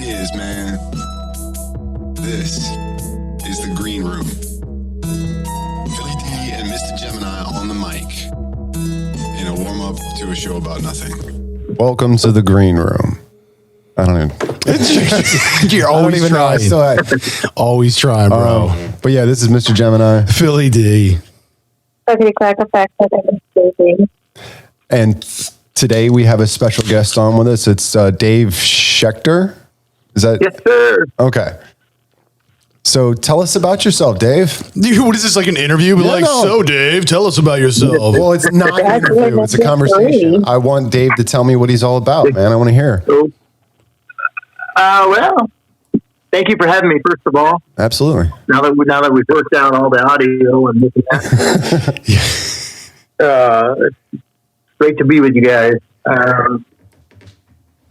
is, man. This is the Green Room. Philly D and Mr. Gemini on the mic in a warm-up to a show about nothing. Welcome to the Green Room. I don't even. You're always trying. Always trying, bro. But yeah, this is Mr. Gemini. Philly D. Okay, crack effect. And today we have a special guest on with us. It's Dave Schechter. Is that? Yes, sir. Okay. So tell us about yourself, Dave. Dude, what is this, like an interview? But so Dave, tell us about yourself. Well, it's not an interview. It's a conversation. I want Dave to tell me what he's all about, man. I want to hear. Well, thank you for having me, first of all. Absolutely. Now that we've worked out all the audio and this and that. It's great to be with you guys.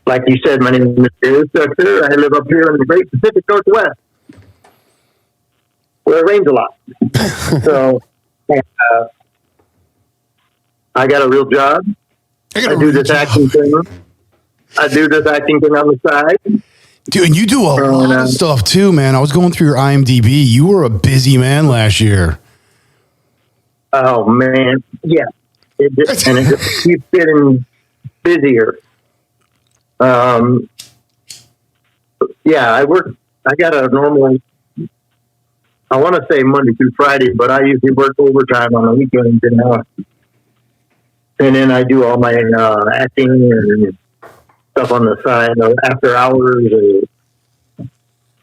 Like you said, my name is Mr. Schechter. I live up here in the great Pacific Northwest, where it rains a lot. So, I got a real job. I do this acting thing on the side. Dude, and you do a lot of stuff too, man. I was going through your IMDb. You were a busy man last year. Oh, man. Yeah. It just keeps getting busier. I got a normal, I want to say Monday through Friday, but I usually work overtime on the weekends, and then I do all my acting and stuff on the side after hours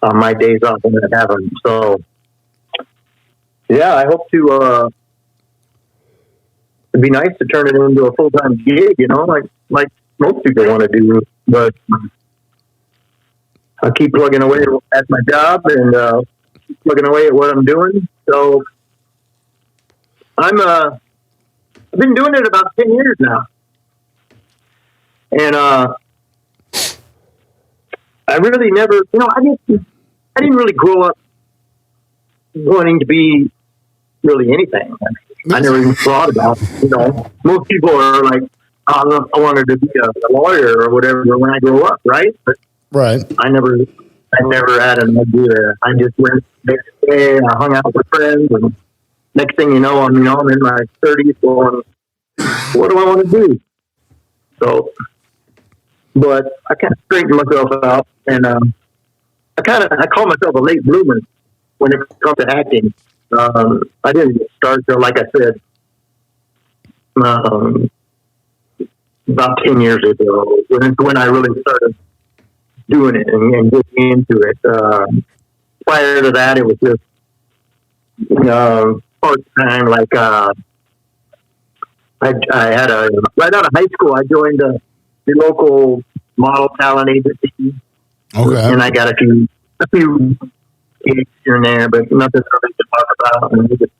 on my days off when that happens. So, yeah, I hope to, it'd be nice to turn it into a full-time gig, like most people want to do, but I keep plugging away at my job and plugging away at what I'm doing. So I've been doing it about 10 years now. And I really never, I didn't really grow up wanting to be really anything. I never even thought about, most people are like, I wanted to be a lawyer or whatever when I grow up, right? But right. I never had an idea. I just went next day and I hung out with friends, and next thing you know, I'm in my 30s going, what do I want to do? So, but I kind of straightened myself out, and I call myself a late bloomer when it comes to acting. I didn't start till, like I said, about 10 years ago, when I really started doing it and getting into it. Prior to that, it was just part-time. Like I had right out of high school, I joined the local model talent agency. Okay. And I got a few gigs here and there, but nothing really to talk about. And we just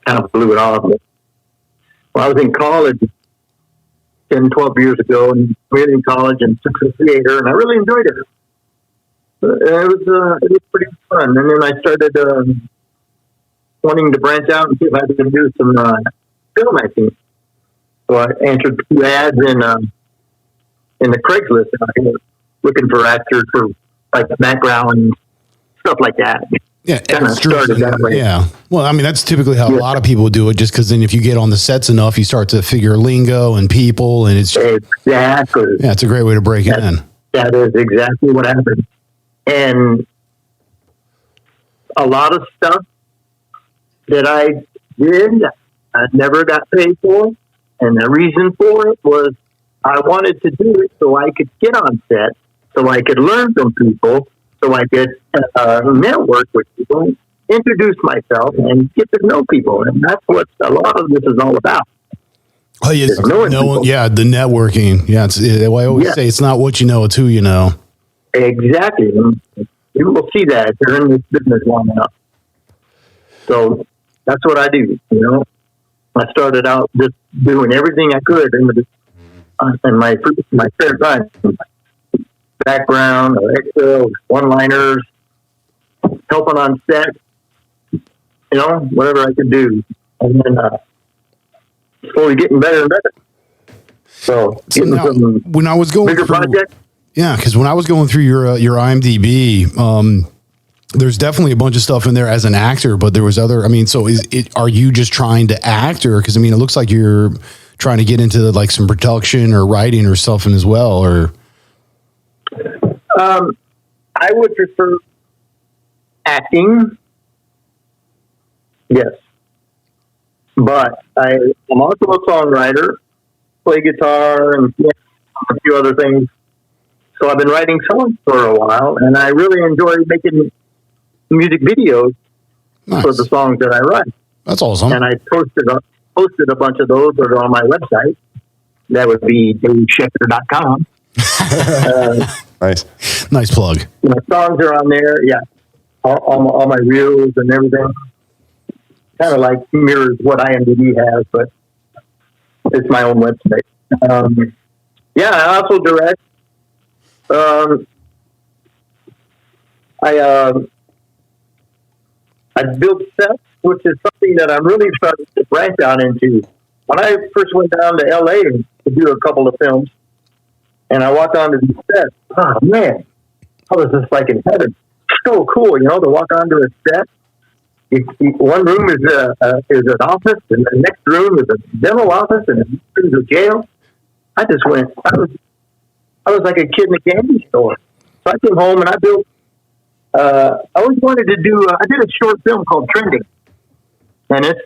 kind of blew it off. But, I was in college 10, 12 years ago, and we were in college and took the theater, and I really enjoyed it. It was pretty fun. And then I started wanting to branch out and see if I could do some film acting. So I answered 2 ads in the Craigslist, looking for actors for like the background and stuff like that. Yeah, kind of started that way. Yeah. Well, I mean, that's typically how a lot of people do it, just because then if you get on the sets enough, you start to figure lingo and people, and it's exactly. Yeah, it's a great way to break it in. That is exactly what happened. And a lot of stuff that I did, I never got paid for. And the reason for it was I wanted to do it so I could get on set, so I could learn from people, so I could network with people, introduce myself, and get to know people. And that's what a lot of this is all about. Oh, yeah, the networking. Yeah, I always say it's not what you know, it's who you know. Exactly. And you will see that if you're in this business long enough. So that's what I do. I started out just doing everything I could in my spare time. Background, extra, one-liners, helping on set, whatever I could do. And then slowly getting better and better. So now, when I was going bigger through, project. Yeah, because when I was going through your IMDb, there's definitely a bunch of stuff in there as an actor, but there was other. I mean, so are you just trying to act, or because I mean, it looks like you're trying to get into like some production or writing or something as well, or. I would prefer acting. Yes. But I'm also a songwriter, play guitar and a few other things. So I've been writing songs for a while, and I really enjoy making music videos for the songs that I write. That's awesome. And I posted a bunch of those that are on my website. That would be daveschechter.com. Nice plug. My songs are on there. Yeah. All my reels and everything. Kind of like mirrors what IMDb has, but it's my own website. I also direct. I build sets, which is something that I'm really starting to branch out into. When I first went down to LA to do a couple of films, and I walked onto these sets, oh man, I was just like in heaven. So cool, to walk onto a set. One room is an office, and the next room is a dental office, and the next room is a jail. I just went. I was like a kid in a candy store. So I came home and I built. I always wanted to do. I did a short film called Trending, and it's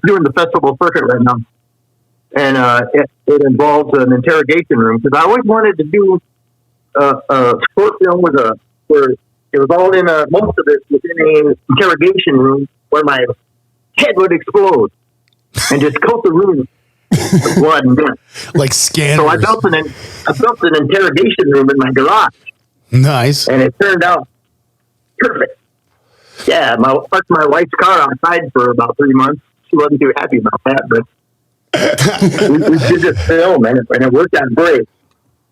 doing the festival circuit right now, and it involves an interrogation room because I always wanted to do a short film where it was all in most of it was in an interrogation room where my head would explode and just coat the room with blood and death. Like scanners. So I built an interrogation room in my garage. Nice. And it turned out perfect. Yeah, I parked my wife's car outside for about 3 months. She wasn't too happy about that, but we did this film and it worked out great.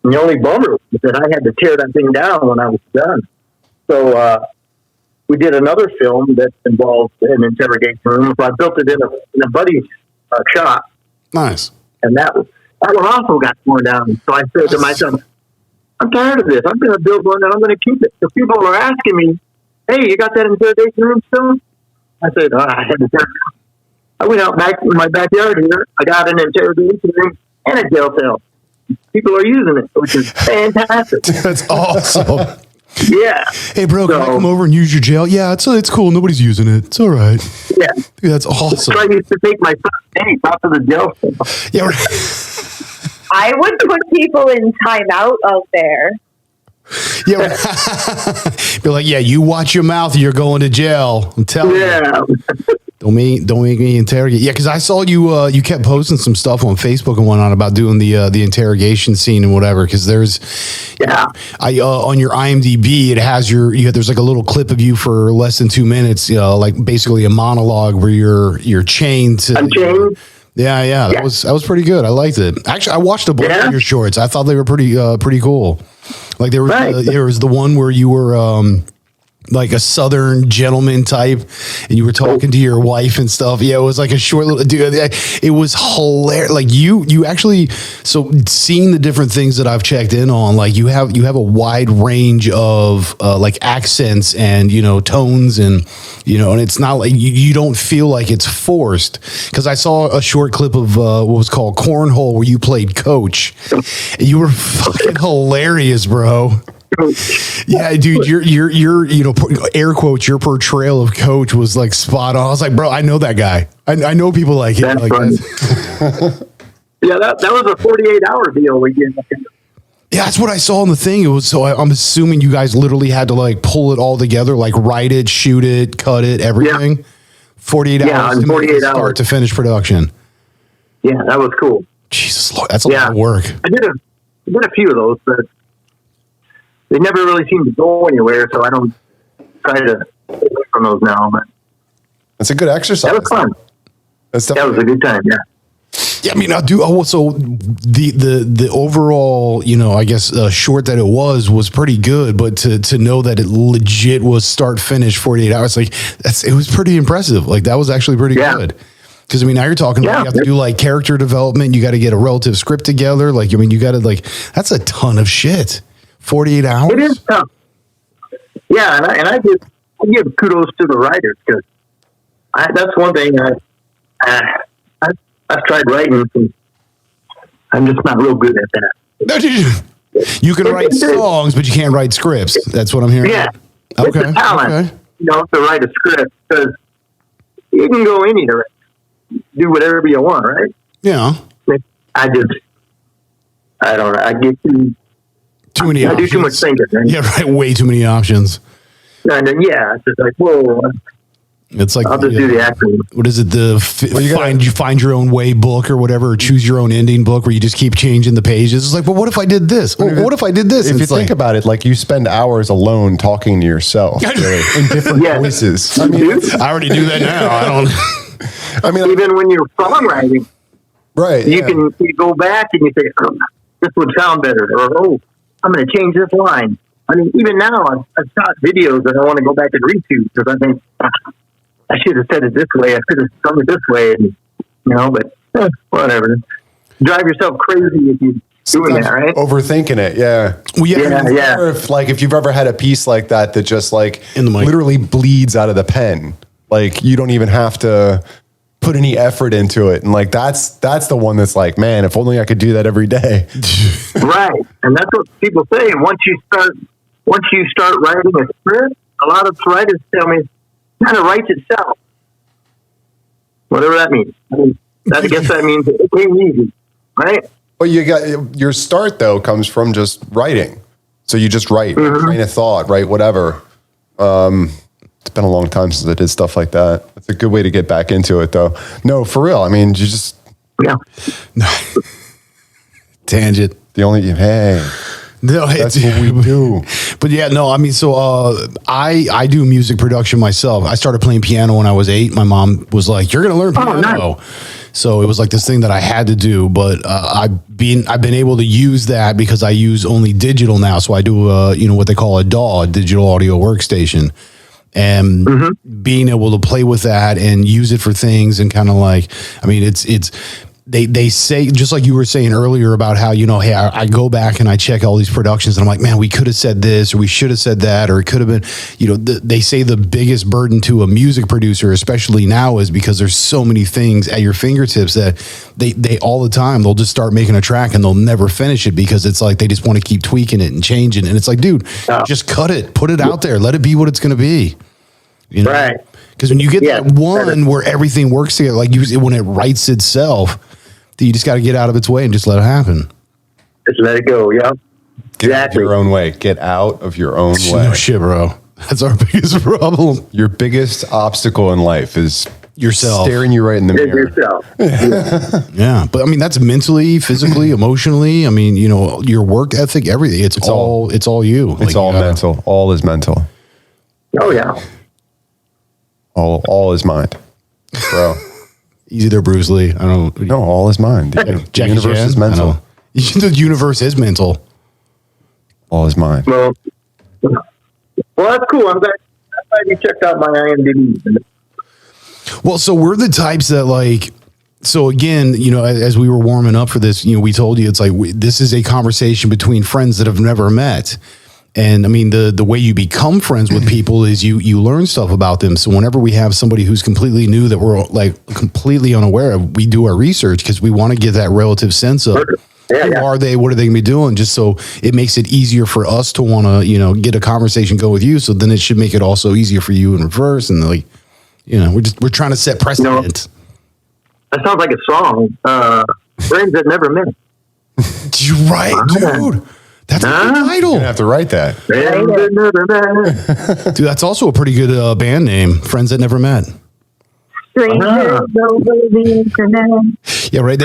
And the only bummer was that I had to tear that thing down when I was done. So we did another film that involved an interrogation room. So I built it in a buddy's shop. Nice. And that one also got torn down. So I said to myself, I'm tired of this. I'm going to build one and I'm going to keep it. So people are asking me, hey, you got that interrogation room still? I said, I had to tear it down. I went out back in my backyard here. I got an interrogation room and a jail cell. People are using it, which is fantastic. That's awesome. Yeah. Hey, bro, can I come over and use your jail? Yeah, it's cool. Nobody's using it. It's all right. Yeah. Dude, that's awesome. So I used to take my son out to the jail cell. Yeah. Right. I would put people in timeout out there. Yeah. Right. Be like, yeah, you watch your mouth. You're going to jail. I'm telling you. Yeah. Don't make me interrogate. Yeah, because I saw you. You kept posting some stuff on Facebook and whatnot about doing the interrogation scene and whatever. Because there's, on your IMDb, it has there's like a little clip of you for less than 2 minutes. Like basically a monologue where you're chained to. I'm chained. Yeah. That was pretty good. I liked it. Actually, I watched a bunch of your shorts. I thought they were pretty cool. Like there was the one where you were. Like a Southern gentleman type, and you were talking to your wife and stuff. Yeah, it was like a short little dude. It was hilarious. Like you actually, so seeing the different things that I've checked in on, like you have a wide range of like accents and tones and and it's not like you don't feel like it's forced. Because I saw a short clip of what was called Cornhole where you played coach. And you were fucking hilarious, bro. Yeah, dude, your air quotes, your portrayal of Coach was like spot on. I was like, bro, I know that guy. I know people like him. Like yeah, that was a 48-hour deal we did. Yeah, that's what I saw in the thing. It was I'm assuming you guys literally had to like pull it all together, like write it, shoot it, cut it, everything. 48 hours. Yeah, 48 hours start to finish production. Yeah, that was cool. Jesus Lord, that's a lot of work. I did a few of those, but they never really seem to go anywhere, so I don't try to get away from those now. But that's a good exercise. That was fun. That was a good time. Yeah. Yeah, I mean, I do. So the overall, I guess short that it was pretty good, but to know that it legit was start finish 48 hours, like it was pretty impressive. Like that was actually pretty good. Because I mean, now you're talking about you have to do like character development. You got to get a relative script together. Like, I mean, you got to like, that's a ton of shit. 48 hours. It is tough. Yeah, and I give kudos to the writers because that's one thing I've tried writing. And I'm just not real good at that. No, you can write songs, but you can't write scripts. That's what I'm hearing. Yeah. Okay. It's a talent, to write a script because you can go any direction, do whatever you want, right? Yeah. I don't know. I get too many. I do too much thinking. Right? Yeah, right. Way too many options. And then it's just like, whoa. It's like I'll just do the acting. What is it? You find your own way book or whatever, or choose your own ending book where you just keep changing the pages. It's like, but what if I did this? Or what if I did this? If you think about it, like you spend hours alone talking to yourself really, in different voices. I mean, I already do that now. I don't. I mean, even when you're songwriting, right? You go back and you say, oh, this would sound better, or I'm going to change this line. I mean, even now, I've shot videos that I want to go back and read to because I think I should have said it this way. I could have done it this way, and, but whatever. Drive yourself crazy if you're doing that, right? Overthinking it, yeah. Well, yeah. Or if you've ever had a piece like that just like in the mic literally bleeds out of the pen, like you don't even have to put any effort into it, and like that's the one that's like, man, if only I could do that every day. Right, and that's what people say. And once you start writing a script, a lot of writers tell me, kind of writes itself. Whatever that means. I guess that means it came easy, right? Well, you got your start though comes from just writing. So you just write, train of thought, write whatever. It's been a long time since I did stuff like that. It's a good way to get back into it though. No, for real. I mean, you just tangent. No, that's what we do. But yeah, no, I mean, so I do music production myself. I started playing piano when I was 8. My mom was like, "You're going to learn piano." Nice. So it was like this thing that I had to do. But I've been able to use that because I use only digital now. So I do what they call a DAW, a digital audio workstation, and being able to play with that and use it for things and kind of like, I mean, it's. They say, just like you were saying earlier about how, hey, I go back and I check all these productions and I'm like, man, we could have said this or we should have said that, or it could have been, they say the biggest burden to a music producer, especially now, is because there's so many things at your fingertips that they all the time, they'll just start making a track and they'll never finish it because it's like they just want to keep tweaking it and changing it. And it's like, dude, just cut it, put it out there, let it be what it's going to be. Right. Because when you get that one where everything works together, like when it writes itself, you just got to get out of its way and just let it happen. Just let it go. Yeah. Get out of your own way. Get out of your own way. No shit, bro. That's our biggest problem. Your biggest obstacle in life is yourself staring you right in the mirror. Yourself. Yeah. But I mean, that's mentally, physically, emotionally. I mean, your work ethic, everything. It's all you. It's all mental. All is mental. Oh yeah. All is mind, bro. Easy there, Bruce Lee. I don't. No, all is mind. The universe is mental. The universe is mental. All is mind. Well, that's cool. I'm glad you checked out my IMDb. Well, so we're the types that like. So again, as we were warming up for this, we told you it's like this is a conversation between friends that have never met. And I mean, the way you become friends with people is you learn stuff about them. So whenever we have somebody who's completely new that we're like completely unaware of, we do our research because we want to get that relative sense of who are they, what are they going to be doing, just so it makes it easier for us to want to, get a conversation go with you. So then it should make it also easier for you in reverse. And like, we're trying to set precedent. That sounds like a song. Friends that never met. You're right, dude. That's a good title. You're gonna have to write that. Dude, that's also a pretty good band name. Friends That Never Met. Strangers over the internet. Yeah, right.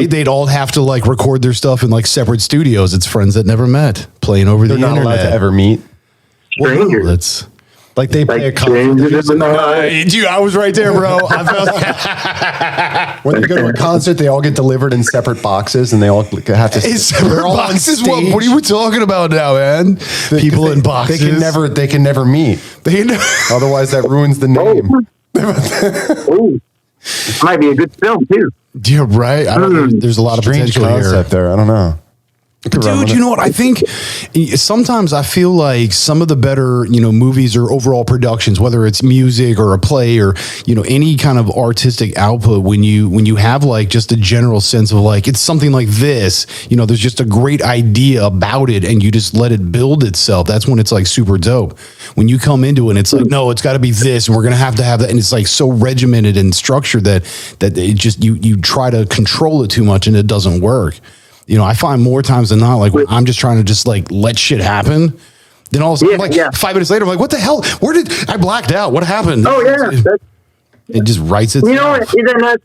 They'd all have to like record their stuff in like separate studios. It's Friends That Never met, playing over the internet. They're not allowed to ever meet. Strangers. Well, that's like they play a concert. Dude, I was right there, bro. When they go to a concert, they all get delivered in separate boxes, and they all have to. In separate boxes? What are you talking about now, man? People in boxes. They can never meet. Otherwise, that ruins the name. It might be a good film too. Yeah, right. I don't know. There's a lot of Strange potential here. concept there. I don't know. Dude, you know what? I think sometimes I feel like some of the better, movies or overall productions, whether it's music or a play or, any kind of artistic output, when you have like just a general sense of like, it's something like this, there's just a great idea about it and you just let it build itself. That's when it's like super dope. When you come into it and it's like, no, it's got to be this and we're going to have that. And it's like so regimented and structured that it just, you try to control it too much and it doesn't work. I find more times than not, like when I'm just trying to just like let shit happen. Then all of a sudden, 5 minutes later, I'm like, what the hell? Where did I blacked out? What happened? Oh yeah, it just writes it. Isn't that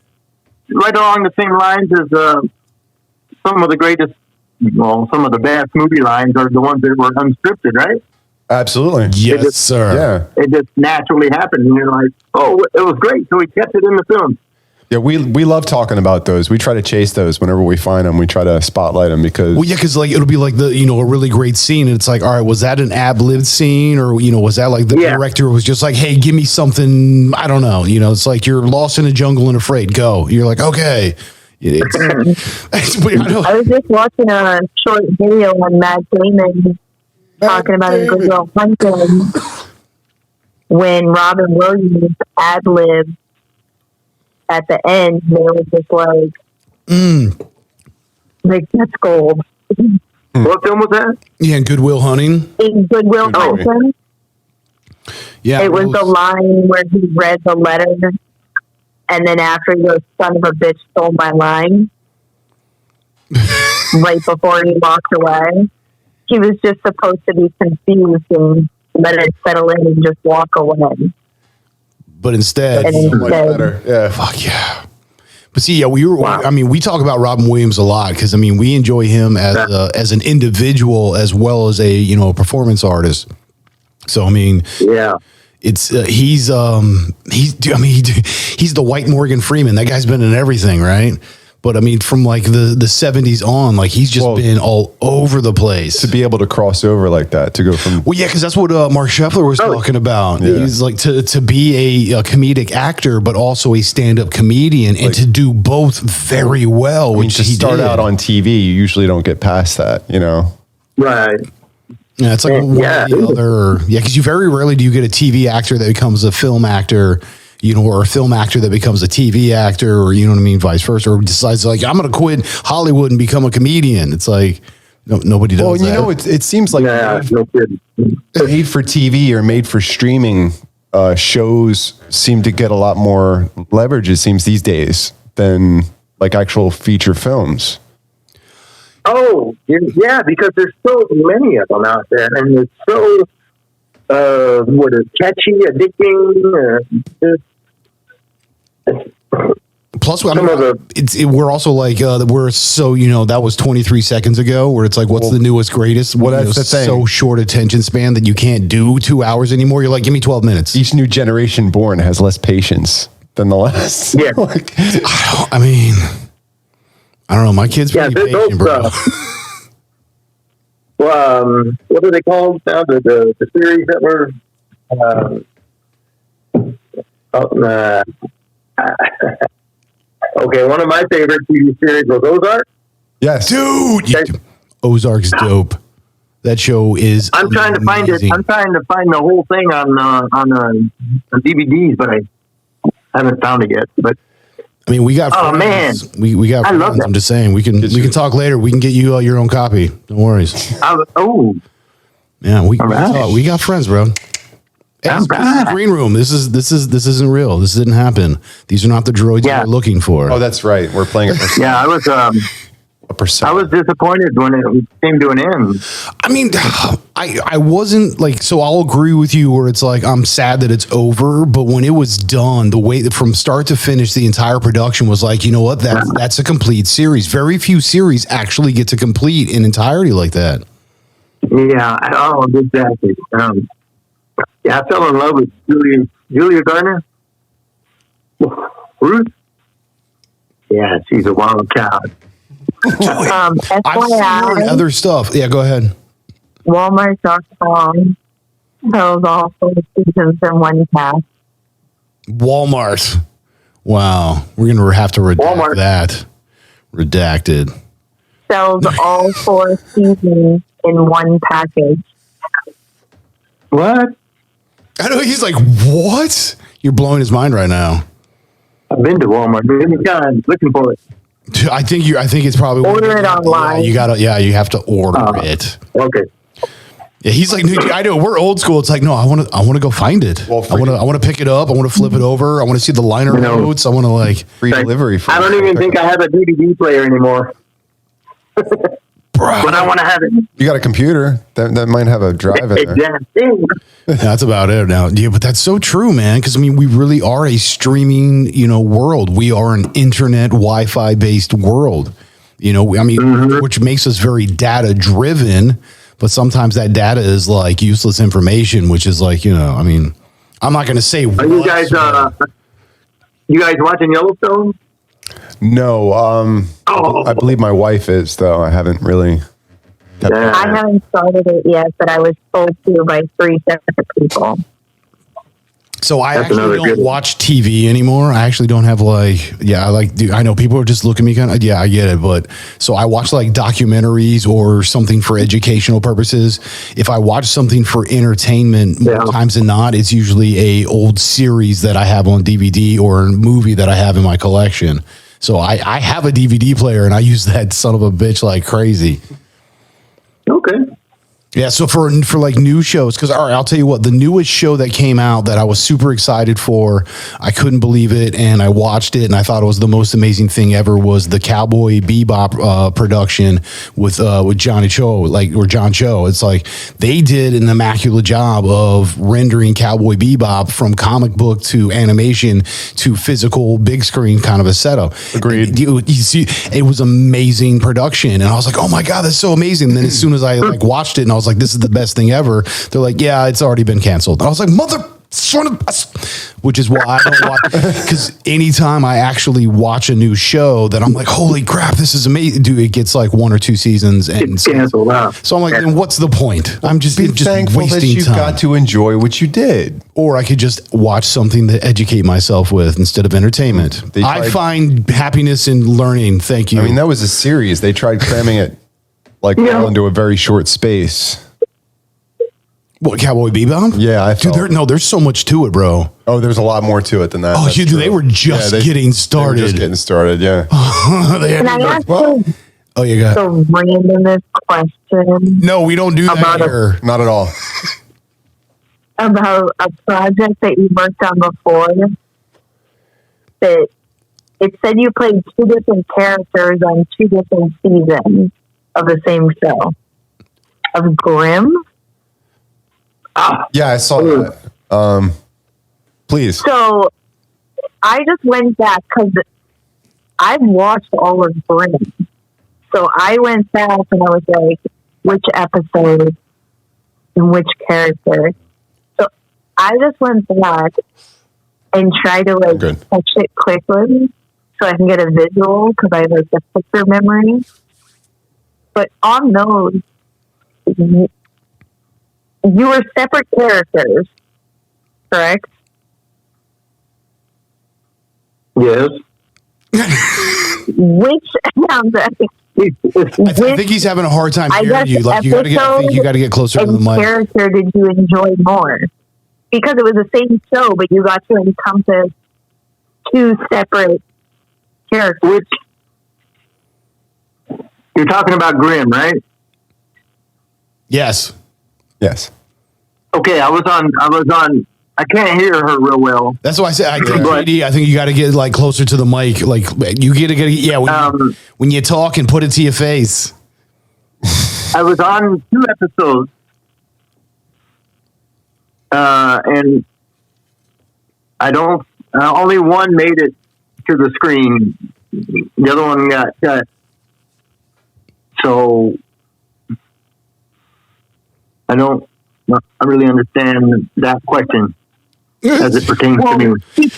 right along the same lines as some of the greatest? Well, some of the best movie lines are the ones that were unscripted, right? Absolutely. Yes, sir. Yeah. It just naturally happened, and you're like, oh, it was great, so we kept it in the film. Yeah, we love talking about those. We try to chase those whenever we find them. We try to spotlight them because like it'll be like a really great scene, and it's like, all right, was that an ad-libbed scene, or was that like the director was just like, hey, give me something, I don't know, it's like you're lost in a jungle and afraid, go. You're like, okay. I was just watching a short video on Matt Damon talking about his Good Will Hunting when Robin Williams ad-libbed at the end. They were just like that's gold. What film was that? Yeah, Good Will Hunting. In Good Will Hunting. Yeah, it was the line where he read the letter, and then after he goes, "Son of a bitch stole my line," right before he walked away. He was just supposed to be confused and let it settle in and just walk away. But instead, so much better. Yeah. Fuck yeah. But see, we talk about Robin Williams a lot because we enjoy him as an individual as well as a performance artist. So it's he's the white Morgan Freeman. That guy's been in everything, right? But from like the 70s on, like he's just been all over the place. To be able to cross over like that, to go from because that's what Mark Scheffler was talking about. Yeah. He's like to be a comedic actor, but also a stand-up comedian, and to do both very well. Which to start out on TV, you usually don't get past that, Right. Yeah, it's like one or the other. Yeah, because you very rarely do you get a TV actor that becomes a film actor. Or a film actor that becomes a TV actor, or vice versa, or decides like I'm going to quit Hollywood and become a comedian. It's like nobody does. Well, it seems like made for TV or made for streaming shows seem to get a lot more leverage. It seems these days than like actual feature films. Oh yeah, because there's so many of them out there, and it's so catchy, addicting. Plus, we're also like we're so that was 23 seconds ago. Where it's like, what's the newest, greatest? That's the thing. So short attention span that you can't do 2 hours anymore. You're like, give me 12 minutes. Each new generation born has less patience than the last. Yeah, I don't know. My kids pretty patient, bro. What are they called now? The series that were. Okay, one of my favorite TV series was Ozark. Yes, dude. Ozark's dope. That show is. I'm trying to find it. I'm trying to find the whole thing on DVDs, but I haven't found it yet. But we got. Friends. Oh man, we got. I love that. I'm just saying we can talk later. We can get you your own copy. Don't worry. Yeah, we got friends, bro. This is Green Room. This isn't real. This didn't happen. These are not the droids you're looking for. Oh, that's right. We're playing it. Yeah, I was disappointed when it came to an end. I wasn't like, so I'll agree with you where it's like, I'm sad that it's over, but when it was done, the way that from start to finish, the entire production was like, you know what, that's a complete series. Very few series actually get to complete in entirety like that. Yeah. Oh, exactly. Yeah, I fell in love with Julia Garner. Ruth? Yeah, she's a wild cow. I've seen her in other stuff. Yeah, go ahead. Walmart.com shows all 4 seasons in one cast. Walmart. Wow. We're going to have to redact Walmart. that. Redacted. Sells all 4 seasons in one package. What? I know. He's like, what? You're blowing his mind right now. I've been to Walmart many times looking for it. I think it's probably Order it online. You have to order it. Okay. Yeah, he's like, dude, I know we're old school. It's like, no, I want to go find it. Well, I want to pick it up. I want to flip it over. I want to see the liner notes. I want to like Free delivery. I don't even think I have a DVD player anymore. But I want to have it. You got a computer that might have a drive in there. Exactly. That's about it now. Yeah, but that's so true, man. Because I mean, we really are a streaming, world. We are an internet, Wi-Fi based world. Which makes us very data driven. But sometimes that data is like useless information, which is like, I mean, I'm not going to say. Are you guys watching Yellowstone? No, I believe my wife is, though. I haven't really. I haven't started it yet, but I was told to by 3 separate people. So I That's actually another don't good one. watch TV anymore. I actually don't have I know people are just looking at me kind of, I get it. But so I watch like documentaries or something for educational purposes. If I watch something for entertainment, more times than not, it's usually a old series that I have on DVD or a movie that I have in my collection. So I have a DVD player and I use that son of a bitch like crazy. Okay. Yeah, so for like new shows, because all right, I'll tell you what, the newest show that came out that I was super excited for, I couldn't believe it, and I watched it, and I thought it was the most amazing thing ever, was the Cowboy Bebop production with Johnny Cho, or John Cho. It's like they did an immaculate job of rendering Cowboy Bebop from comic book to animation to physical big screen kind of a setup. Agreed. You see, it was amazing production, and I was like, oh my god, that's so amazing. And then as soon as I like watched it, and I was like, this is the best thing ever, they're like, yeah, it's already been canceled. And I was like, which is why I don't watch, because anytime I actually watch a new show that I'm like, holy crap, this is amazing, dude, it gets like 1 or 2 seasons and It's canceled out. so I'm like, then what's the point? I'm just Thankful that wasting you time. got to enjoy what you did. Or I could just watch something to educate myself with instead of entertainment. They I tried- find happiness in learning. Thank you. I mean, that was a series. They tried cramming it all into a very short space. What, Cowboy Bebop? Yeah, I dude, felt- there's so much to it, bro. Oh, there's a lot more to it than that. Oh, That's dude, true. they were just getting They were started. just getting started, yeah. They had- Can I ask well- you oh, you got the randomest question no. We don't do that About a- here. Not at all. about a project that you worked on before? That it said you played 2 different characters on 2 different seasons of the same show. Of Grimm? Yeah, I saw that. Please. So I just went back because I've watched all of Grimm. So I went back and I was like, which episode and which character? So I just went back and tried to Good. catch it quickly so I can get a visual because I have like the picture memory. But on those, you were separate characters, correct? Yes. Which I think he's having a hard time I hearing guess you. Like you got to get. I think you got to get closer to the and mic. character did you enjoy more? Because it was the same show, but you got to encompass 2 separate characters. Which you're talking about Grimm, right? Yes, Yes. Okay, I was on. I can't hear her real well. that's why I said. I think But- JD, I think you got to get like closer to the mic. Like you get to get. Yeah, when you talk and put it to your face. I was on 2 episodes, and I don't. Only one made it to the screen. The other one got cut. So I don't really understand that question as it pertains to me.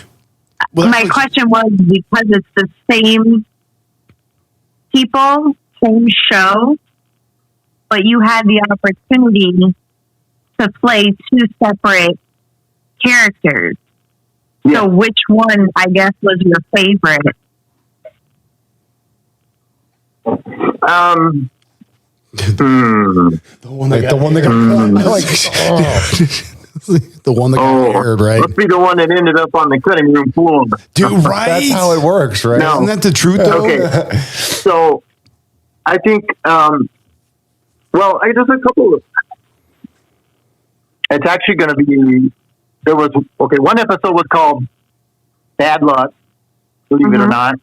Well, My question was because it's the same people, same show, but you had the opportunity to play 2 separate characters. So which one, I guess, was your favorite? The one that the one that got aired, right? Must be the one that ended up on the cutting room floor. Dude, right? That's how it works, right? No. Isn't that the truth, though? Okay. So, I think, well, there's a couple of, it's actually going to be, one episode was called Bad Luck, believe it or not.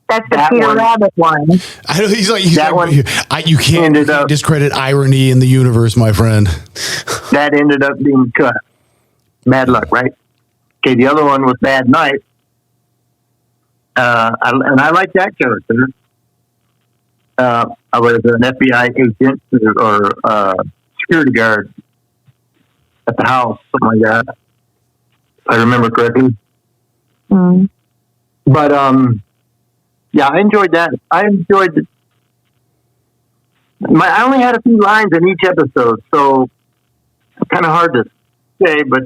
That's the Peter Rabbit one. I know he's like, you can't ended up, discredit irony in the universe, my friend. That ended up being cut. Bad Luck, right? Okay, the other one was Bad Night. And I like that character. I was an FBI agent or security guard at the house, something like that. If I remember correctly. Mm. But, yeah, I enjoyed that. I only had a few lines in each episode, so it's kind of hard to say, but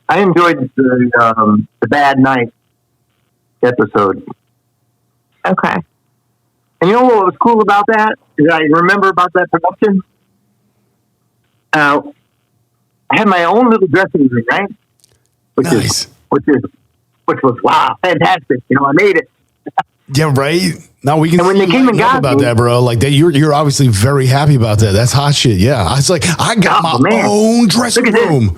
I enjoyed the Bad Night episode. Okay. And you know what was cool about that? Is I remember about that production? I had my own little dressing room, right? Nice. Which was, wow, fantastic. You know, I made it. Yeah, right. Now we can. And when see they came you and light got up about me- that, bro. Like that, you're obviously very happy about that. That's hot shit. Yeah, I was like, I got Oh, my man. own dressing Look at this. room.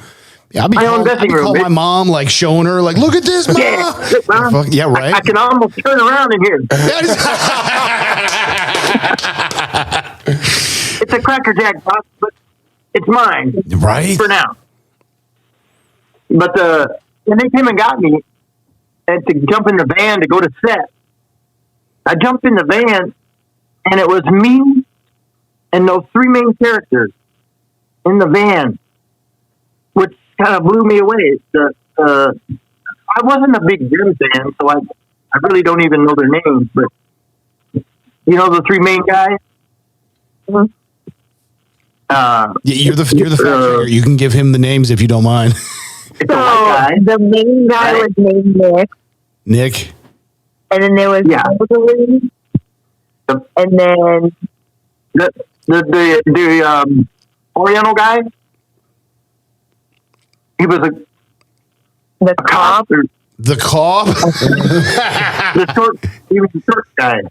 Yeah, I'll be My own calling, dressing room, my bitch. mom, like showing her, like, look at this, ma. Yeah, look, Mom. Yeah, right. I can almost turn around in here. It's a Cracker Jack box, but it's mine. Right. For now. But when they came and got me and to jump in the van to go to set, I jumped in the van and it was me and those three main characters in the van, which kind of blew me away. I wasn't a big Grimm fan, so I really don't even know their names, but you know the three main guys? Mm-hmm. Yeah, you're the fact checker. You can give him the names if you don't mind. It's a white guy. The main guy Right. was named Nick, Nick. and then there was Yeah. Elderly, and then The Oriental guy. He was the a cop. Or The cop. he was the short guy.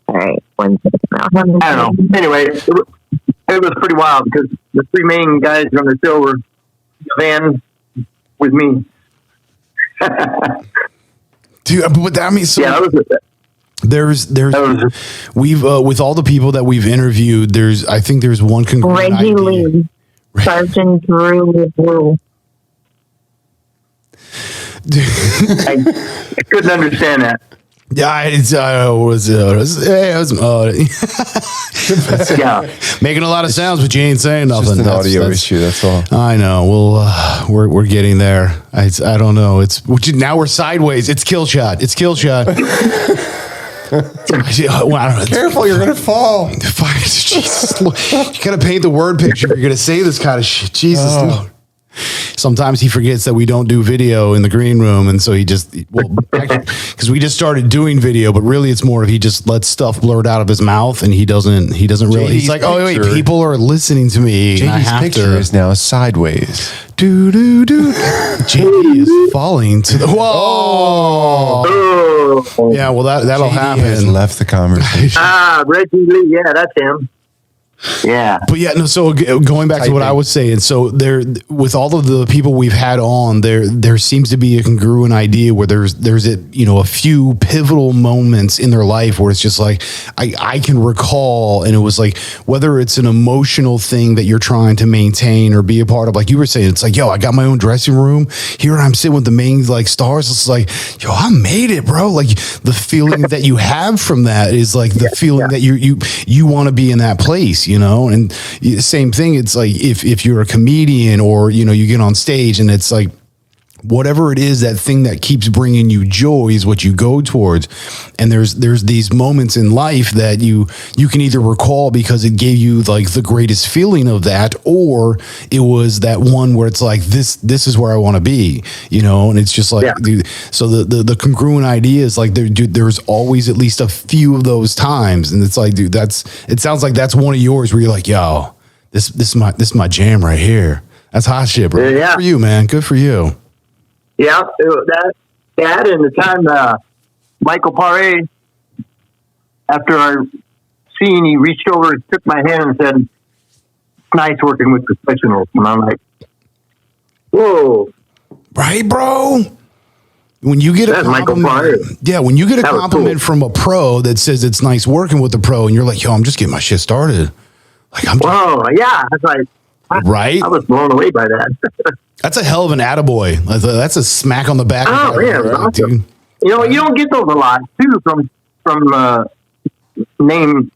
All right, one second. I don't know. Anyway, it was pretty wild because the three main guys on the show were in the van with me. Dude, but that means so. Yeah, that was it. There's we've with all the people that we've interviewed, I think there's one congruent Reggie idea. Lee, Sergeant Drew Wu. I couldn't understand that. Yeah, it was Yeah. making a lot of sounds, but you ain't saying nothing. Just an audio issue. That's all. I know. Well, we're getting there. I don't know. Now we're sideways. It's kill shot. It's kill shot. Well, I don't know. Careful, you're gonna fall. Jesus, you gotta paint the word picture. You're gonna say this kind of shit. Jesus, Lord. Sometimes he forgets that we don't do video in the green room, and so he just because we just started doing video, but really it's more of he just lets stuff blurt out of his mouth, and he doesn't really. He's like, oh wait, people are listening to me. And I JD's have picture to. is now sideways. Do do do. JD is falling to the whoa. Oh. Yeah, well that'll JD has happen. left the conversation. Reggie Lee. Yeah, that's him. Yeah. But yeah, no. So going back to what I was saying, so there, with all of the people we've had on, there seems to be a congruent idea where there's a few pivotal moments in their life where it's just like I can recall, and it was like whether it's an emotional thing that you're trying to maintain or be a part of, like you were saying, it's like, yo, I got my own dressing room here, I'm sitting with the main like stars. It's like, yo, I made it, bro. Like the feeling that you have from that is like the feeling that you want to be in that place. And same thing. It's like if you're a comedian or, you get on stage and it's like, whatever it is, that thing that keeps bringing you joy is what you go towards. And there's these moments in life that you can either recall because it gave you like the greatest feeling of that, or it was that one where it's like, this is where I want to be, you know? And it's just like, dude, so the congruent idea is like, there's always at least a few of those times. And it's like, dude, it sounds like that's one of yours where you're like, yo, this is my jam right here. That's hot shit, bro. Yeah. Good for you, man. Good for you. Yeah, that and the time Michael Paré, after our scene, he reached over and took my hand and said, "It's nice working with professionals." And I'm like, "Whoa, right, bro." When you get a compliment, when you get a compliment from a pro that says it's nice working with the pro, and you're like, "Yo, I'm just getting my shit started." Like, whoa, yeah, it's like, right? I was blown away by that. That's a hell of an attaboy. That's a smack on the back. Oh, yeah, awesome. Dude. You know, you don't get those a lot too from names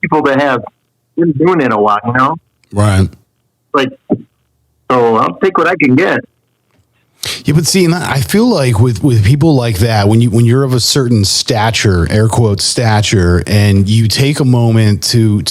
people that have been doing it a while. You know, right? Like, so I'll take what I can get. Yeah, but see, I feel like with people like that, when you're of a certain stature, air quotes stature, and you take a moment to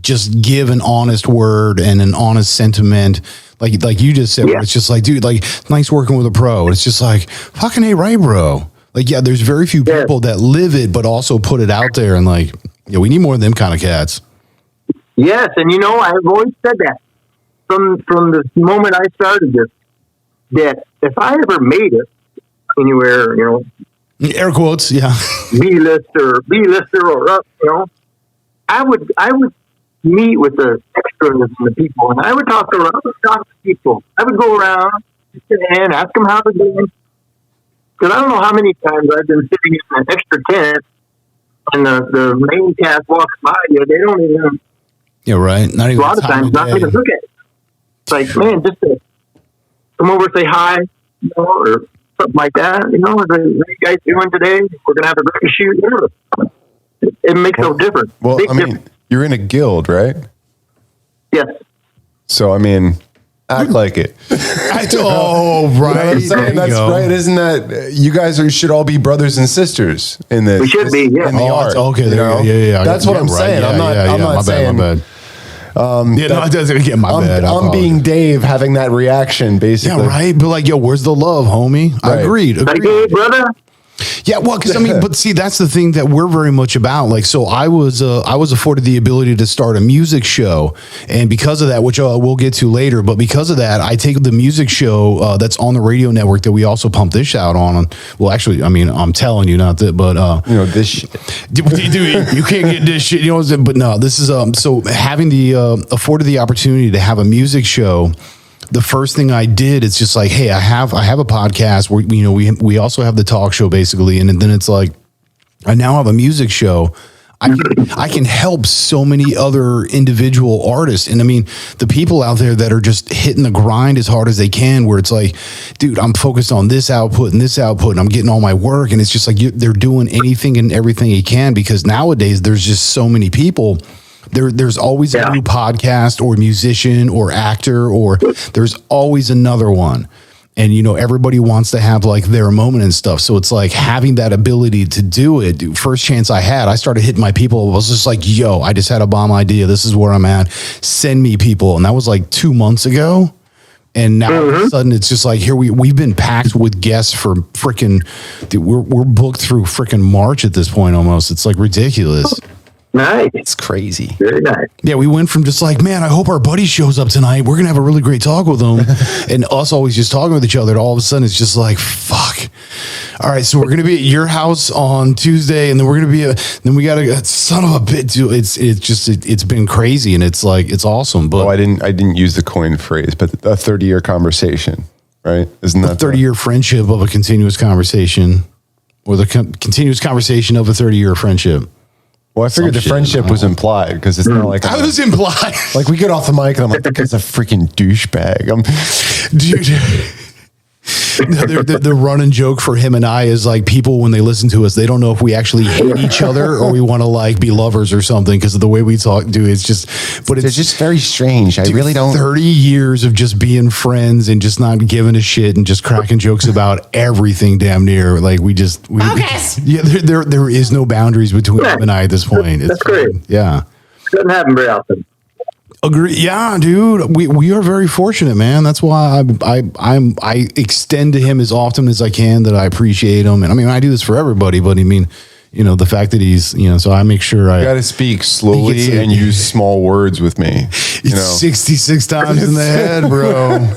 just give an honest word and an honest sentiment, like you just said, where it's just like, dude, like, nice working with a pro. It's just like, fucking hey, right, bro. Like, yeah, there's very few people that live it, but also put it out there, and like, yeah, we need more of them kind of cats. Yes, and you know, I've always said that from the moment I started this, that if I ever made it anywhere, you know, air quotes, yeah, B-lister or up, you know, I would meet with the extras and the people, and I would talk to people. I would go around and ask them how they're doing, because I don't know how many times I've been sitting in an extra tent, and the main cast walks by you. They don't even. Yeah, right. Not even a lot of times, not even look at it. It's like, man, just to come over, say hi, you know, or something like that. You know, what are you guys doing today? We're gonna have a great shoot. You know, it makes no difference. Well, Big difference. You're in a guild, right? Yes. So, I mean, act like it. Right. You know that's right. Isn't that you guys should all be brothers and sisters in this? We should be. Yeah. In the art. Okay. You know? Yeah. That's what I'm saying. Yeah, I'm not saying. My bad. It doesn't get my bad. I'm being Dave, having that reaction, basically. Yeah, right. But like, yo, where's the love, homie? Right. Agreed. Like, hey, brother. Yeah, well, because I mean, but see, that's the thing that we're very much about. Like, so I was afforded the ability to start a music show, and because of that, which we'll get to later, but because of that, I take the music show that's on the radio network that we also pump this out on. Well, actually, I mean, I'm telling you, not that, but you know, this shit. Dude, you can't get this shit. You know, but no, this is so having the afforded the opportunity to have a music show. The first thing I did is just like, hey, I have a podcast where, you know, we also have the talk show basically. And then it's like, I now have a music show. I can help so many other individual artists. And I mean, the people out there that are just hitting the grind as hard as they can, where it's like, dude, I'm focused on this output and I'm getting all my work. And it's just like, they're doing anything and everything you can, because nowadays there's just so many people. There's always a new podcast or musician or actor, or there's always another one. And, you know, everybody wants to have like their moment and stuff. So it's like having that ability to do it. Dude, first chance I had, I started hitting my people. I was just like, yo, I just had a bomb idea. This is where I'm at. Send me people. And that was like 2 months ago. And now all of a sudden it's just like, here we've been packed with guests for freaking, we're booked through freaking March at this point almost. It's like ridiculous. Nice. It's crazy. Very nice. Yeah, we went from just like, man, I hope our buddy shows up tonight. We're going to have a really great talk with him. And us always just talking with each other. And all of a sudden, it's just like, fuck. All right, so we're going to be at your house on Tuesday. And then we're going to be, then we got to, son of a bitch. It's been crazy. And it's like, it's awesome. But I didn't use the coin phrase, but a 30-year conversation, right? Isn't that 30-year friendship of a continuous conversation, or the continuous conversation of a 30-year friendship? Well, I figured the friendship was implied, because it's not like I was implied. Like we get off the mic and I'm like, that guy's a freaking douchebag. Dude. The running joke for him and I is like, people, when they listen to us, they don't know if we actually hate each other or we want to like be lovers or something because of the way we talk. Dude, it's just, but They're it's just very strange. I really don't. 30 years of just being friends and just not giving a shit and just cracking jokes about everything damn near. Like yeah, there is no boundaries between him and I at this point. That's great. Yeah. Doesn't happen very often. Agree. Yeah, dude. We are very fortunate, man. That's why I extend to him as often as I can that I appreciate him. And I mean, I do this for everybody, but I mean, the fact that he's, so I make sure I got to speak slowly and use small words with me. 66 times in the head, bro.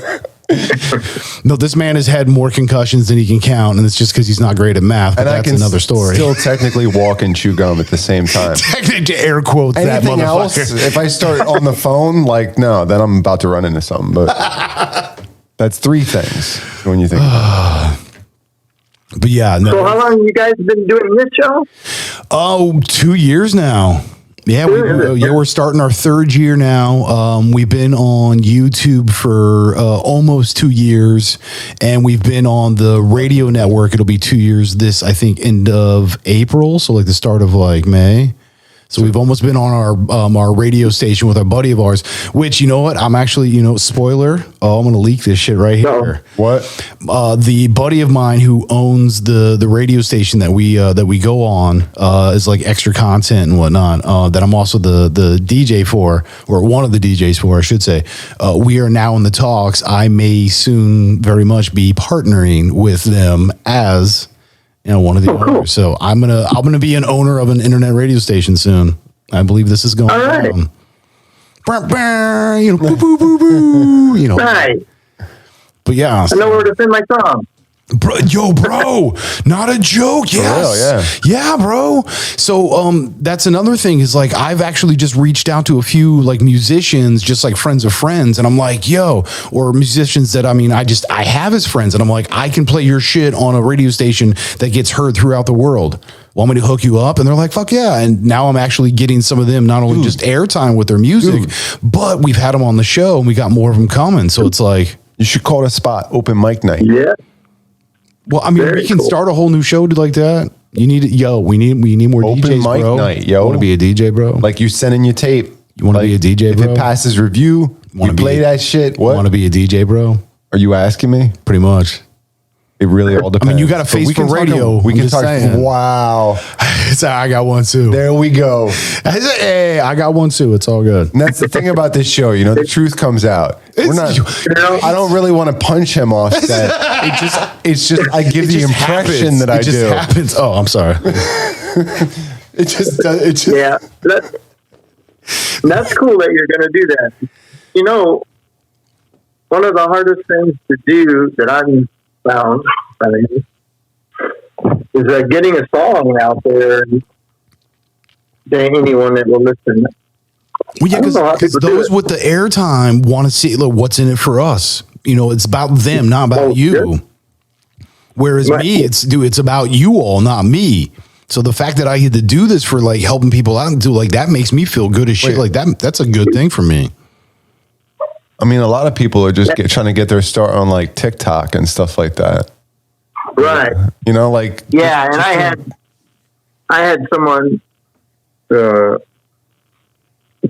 No, this man has had more concussions than he can count, and it's just because he's not great at math. But and that's another story. Still technically walk and chew gum at the same time. Technically, air quotes. Anything that else? If I start on the phone, no, then I'm about to run into something. But that's 3 things when you think. But yeah. No. So how long have you guys been doing this show? Oh, 2 years now. Yeah, we're starting our 3rd year now. We've been on YouTube for almost 2 years, and we've been on the radio network. It'll be 2 years this, I think, end of April, so like the start of like May. So we've almost been on our radio station with our buddy of ours, which, you know what? I'm actually, spoiler. Oh, I'm going to leak this shit right here. No. What? The buddy of mine who owns the radio station that we go on is like extra content and whatnot. That I'm also the DJ for, or one of the DJs for, I should say. We are now in the talks. I may soon very much be partnering with them as one of the owners. Cool. So I'm gonna be an owner of an internet radio station soon. I believe this is going on. Boo, boo, boo, boo, Right. But yeah, I know where to send my song. Bro, not a joke. Yes. Yeah, bro. So, that's another thing is like, I've actually just reached out to a few like musicians, just like friends of friends. And I'm like, or musicians that, I have as friends. And I'm like, I can play your shit on a radio station that gets heard throughout the world. Want me to hook you up? And they're like, fuck yeah. And now I'm actually getting some of them, not only just airtime with their music, but we've had them on the show and we got more of them coming. So it's like, you should call it a spot, open mic night. Yeah. Well, we can start a whole new show like that. We need more open DJs, mic bro. night, yo. Want to be a DJ, bro? Like you sending your tape. You want to be a DJ, bro? If it passes review, you play that shit. What? Want to be a DJ, bro? Are you asking me? Pretty much. It really all depends. You got a face for radio. We can talk. Saying. Wow. I got one too. There we go. Hey, I got one too. It's all good. And that's the thing about this show. The truth comes out. I don't really want to punch him off set. It's just I give the impression that I do. It just happens. Oh, I'm sorry. It just Yeah. That's cool that you're going to do that. One of the hardest things to do that I've found is getting a song out there to anyone that will listen. Well, yeah, because those with the airtime want to see what's in it for us. It's about them, not about you. Yeah. Whereas me, it's about you all, not me. So the fact that I get to do this for like helping people out and do like that makes me feel good as shit. Like that's a good thing for me. A lot of people are just trying to get their start on like TikTok and stuff like that. Right. Yeah, and I had someone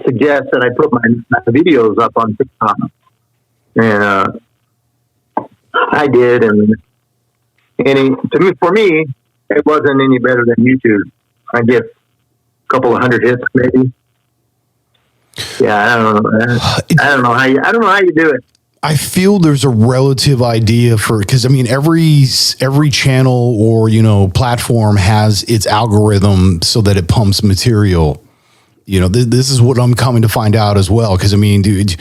suggest that I put my videos up on TikTok, and I did, and for me, it wasn't any better than YouTube. I get a couple of hundred hits, maybe. Yeah, I don't know how you do it. I feel there's a relative idea because every channel or platform has its algorithm so that it pumps material. This is what I'm coming to find out as well. Because dude,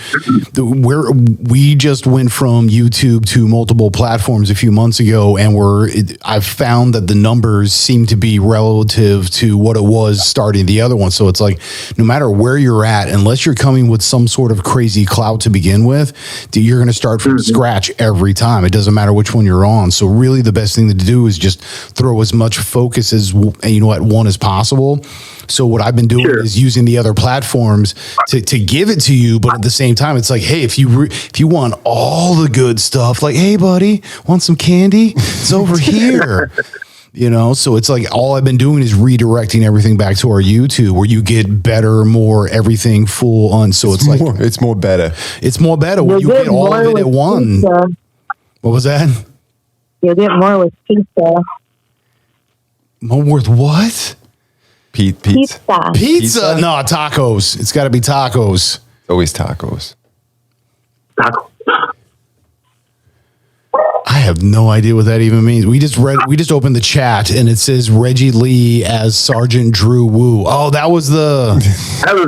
we just went from YouTube to multiple platforms a few months ago, and I've found that the numbers seem to be relative to what it was starting the other one. So it's like, no matter where you're at, unless you're coming with some sort of crazy clout to begin with, you're going to start from scratch every time. It doesn't matter which one you're on. So really, the best thing to do is just throw as much focus as at one as possible. So what I've been doing is using the other platforms to give it to you. But at the same time, it's like, hey, if you want all the good stuff, like, hey, buddy, want some candy? It's over here. You know, so it's like all I've been doing is redirecting everything back to our YouTube, where you get better, more everything full on. So it's like it's more better. It's more better when you get all of it at one. Pizza. What was that? You'll get more with pizza. More with what? Pizza. Pizza? No, tacos. It's got to be tacos. Always tacos. I have no idea what that even means. We just opened the chat and it says Reggie Lee as Sergeant Drew Wu. Oh, that was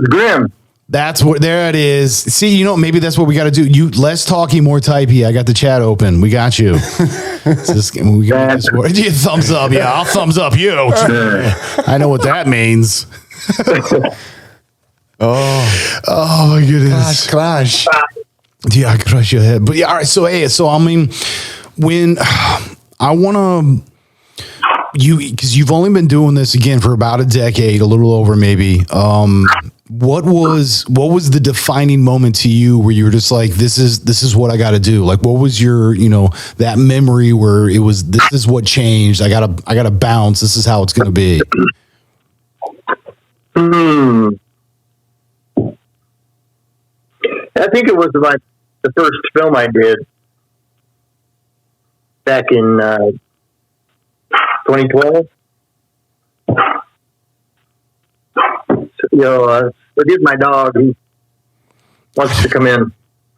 Grim. That's what, there it is. See, you know, maybe that's what we got to do. You less talky, more typey. I got the chat open. We got you. Thumbs up. Yeah, I'll thumbs up you. I know what that means. Oh my goodness. Clash. Yeah, I crush your head. But yeah, all right. So, hey, I mean, when I want to, because you've only been doing this again for about a decade, a little over maybe. What was the defining moment to you where you were just like, this is what I got to do? Like, what was your, that memory where it was, this is what changed. I gotta bounce. This is how it's going to be. I think it was like the first film I did back in 2012. Forgive my dog. He wants to come in.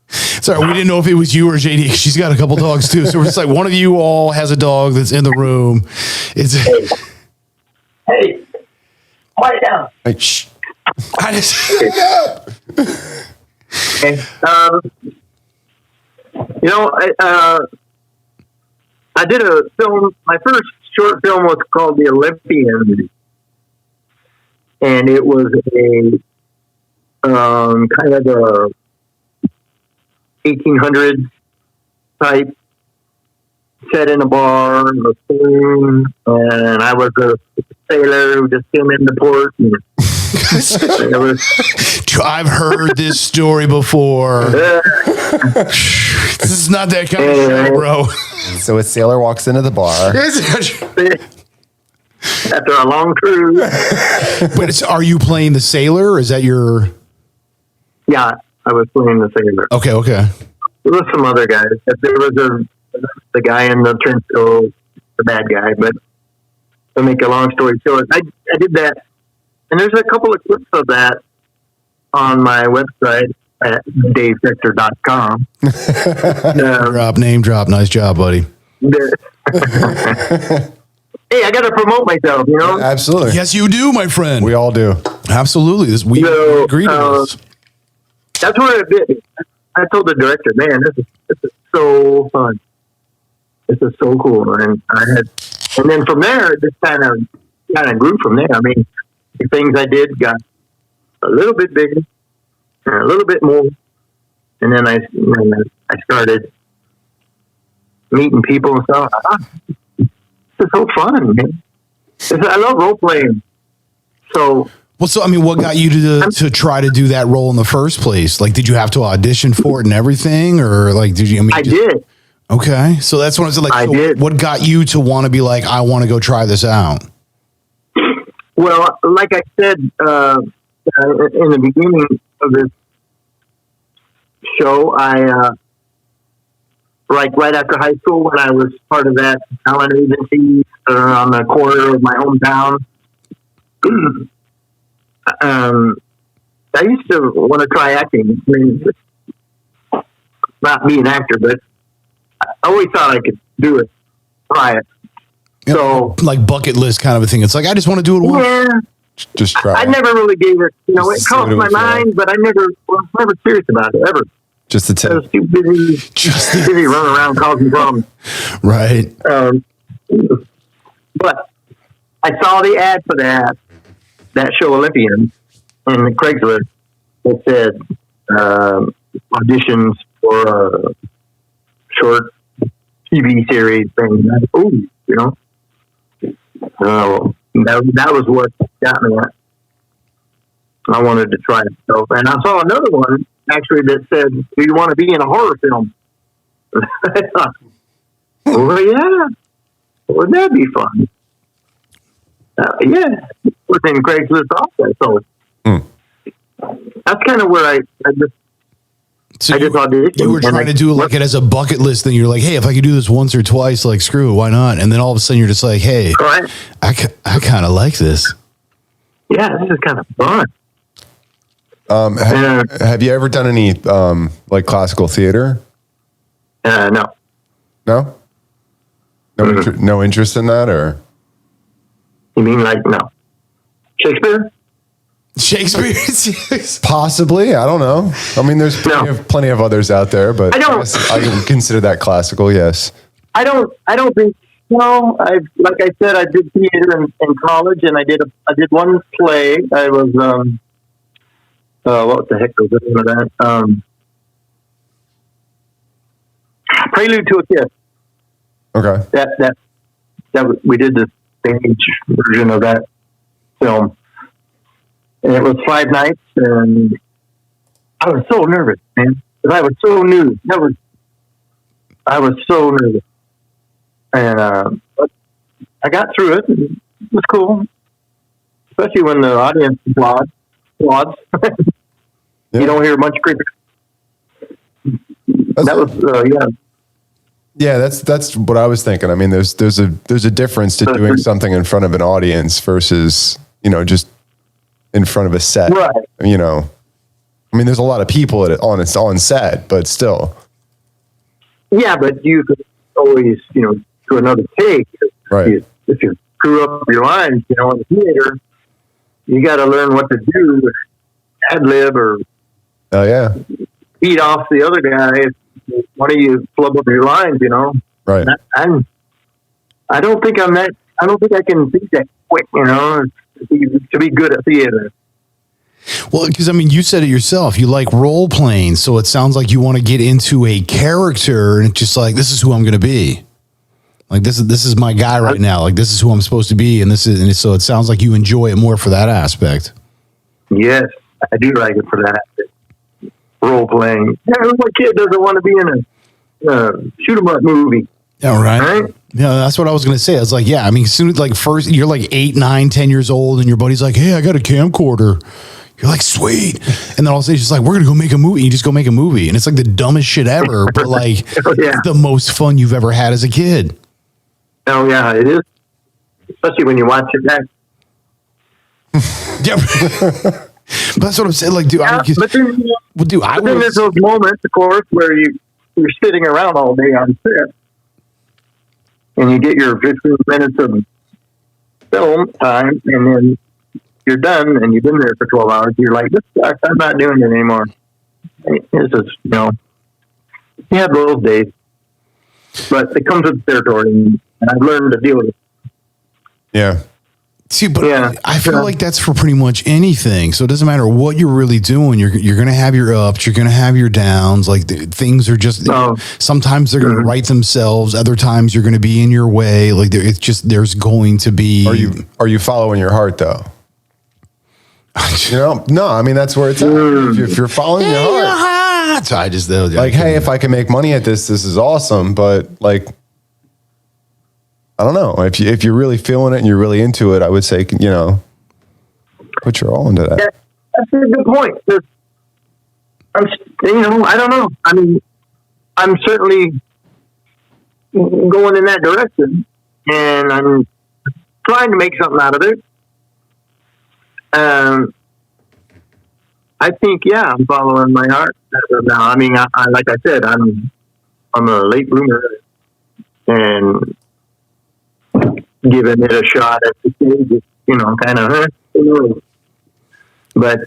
Sorry, we didn't know if it was you or JD. She's got a couple dogs too. So we're just like, one of you all has a dog that's in the room. Hey, quiet down. Hey, shh. Okay. I did a film. My first short film was called The Olympian, and it was a kind of a 1800s type, set in a bar, a spoon, and I was a sailor who just came into port. And I've heard this story before. This is not that kind of show, bro. So a sailor walks into the bar. After a long cruise. But are you playing the sailor, or is that your... Yeah, I was playing the sailor. Okay. There was some other guys. There was the guy in the trench coat, the bad guy. But to make a long story short, I did that. And there's a couple of clips of that on my website at davesector.com. Name drop. Nice job, buddy. Hey, I got to promote myself, Absolutely. Yes, you do, my friend. We all do. Absolutely. We agree to this. That's where it bit me. I told the director, man, this is so fun. This is so cool. And then from there, it just kind of grew from there. I mean, the things I did got a little bit bigger and a little bit more. And then I started meeting people and stuff. This is so fun, man. I love role playing. So, I mean, what got you to try to do that role in the first place? Like, did you have to audition for it and everything, or like, did you? I mean, I did. Okay, so that's what I was like. I did. What got you to want to be like, I want to go try this out? Well, like I said in the beginning of this show, right after high school, when I was part of that talent agency on the corner of my hometown, I used to want to try acting. I mean, not be an actor, but I always thought I could do it, try it. Yeah, So, like bucket list kind of a thing. It's like, I just want to do it once. yeah, Just try. I never really gave it. It Just crossed see what my it was mind, but I was never serious about it ever. Just the I tip. was too busy running around causing problems. Right. But I saw the ad for that show Olympian in Craigslist. It said auditions for a short TV series thing. That was what got me. I wanted to try it. So, and I saw another one actually that said, "Do you want to be in a horror film?" I thought, well, yeah, wouldn't that be fun? Yeah, within Craigslist also. So that's kind of where I just auditioned. You were trying to do like it as a bucket list thing. You're like, hey, if I could do this once or twice, like screw it, why not? And then all of a sudden you're just like, hey, Correct. I kind of like this. Yeah, this is kind of fun. Have you ever done any like classical theater? No. No? No interest in that, or? You mean like no? Shakespeare? Possibly. I don't know. I mean, there's plenty of others out there, but I would consider that classical. Yes. I don't think. No, like I said, I did theater in college, and I did one play. I was what the heck was the name of that? Prelude to a Kiss. Okay. That we did the stage version of that film, and it was 5 nights, and I was so nervous, man, because I was so new. I was so nervous, and but I got through it. And it was cool, especially when the audience applauds. You don't hear much critics. That was yeah. Yeah, that's what I was thinking. I mean, there's a difference to doing something in front of an audience versus, just in front of a set. Right. I mean, there's a lot of people on set, but still. Yeah, but you could always, do another take. Right. If you screw up your lines, in the theater, you got to learn what to do, ad lib or beat off the other guy. One of you flub up your lines, Right. I don't think I'm that. I don't think I can be that quick, to be good at theater. Well, because you said it yourself. You like role playing, so it sounds like you want to get into a character, and it's just like, this is who I'm going to be. Like this is my guy right now. Like this is who I'm supposed to be, and so it sounds like you enjoy it more for that aspect. Yes, I do like it for that aspect. Role playing. Yeah, what kid doesn't want to be in a shoot 'em up movie? Yeah, right. Yeah, that's what I was going to say. I was like, yeah, as soon as first you're like 8, 9, 10 years old, and your buddy's like, hey, I got a camcorder. You're like, sweet. And then all of a sudden, he's just like, we're going to go make a movie. You just go make a movie, and it's like the dumbest shit ever, but it's the most fun you've ever had as a kid. Oh yeah, it is. Especially when you watch it back. Yeah. But that's what I'm saying. Like, dude, then there's those moments, of course, where you're sitting around all day on set, and you get your 15 minutes of film time, and then you're done, and you've been there for 12 hours. You're like, this sucks. I'm not doing it anymore. This is, you have those days, but it comes with the territory, and I've learned to deal with it. Yeah. See, but I feel like that's for pretty much anything. So it doesn't matter what you're really doing. You're going to have your ups. You're going to have your downs. Like things are just, sometimes they're going to right themselves. Other times you're going to be in your way. Like it's just, there's going to be. Are you following your heart though? No, I mean, that's where it's at. If you're following your heart. So I just, hey, if I can make money at this is awesome. But I don't know. If you're really feeling it and you're really into it, I would say, put your all into that. That's a good point. I don't know. I mean, I'm certainly going in that direction, and I'm trying to make something out of it. I think, I'm following my heart now. I mean, I like I said, I'm a late bloomer, and giving it a shot at the stage, kind of, but.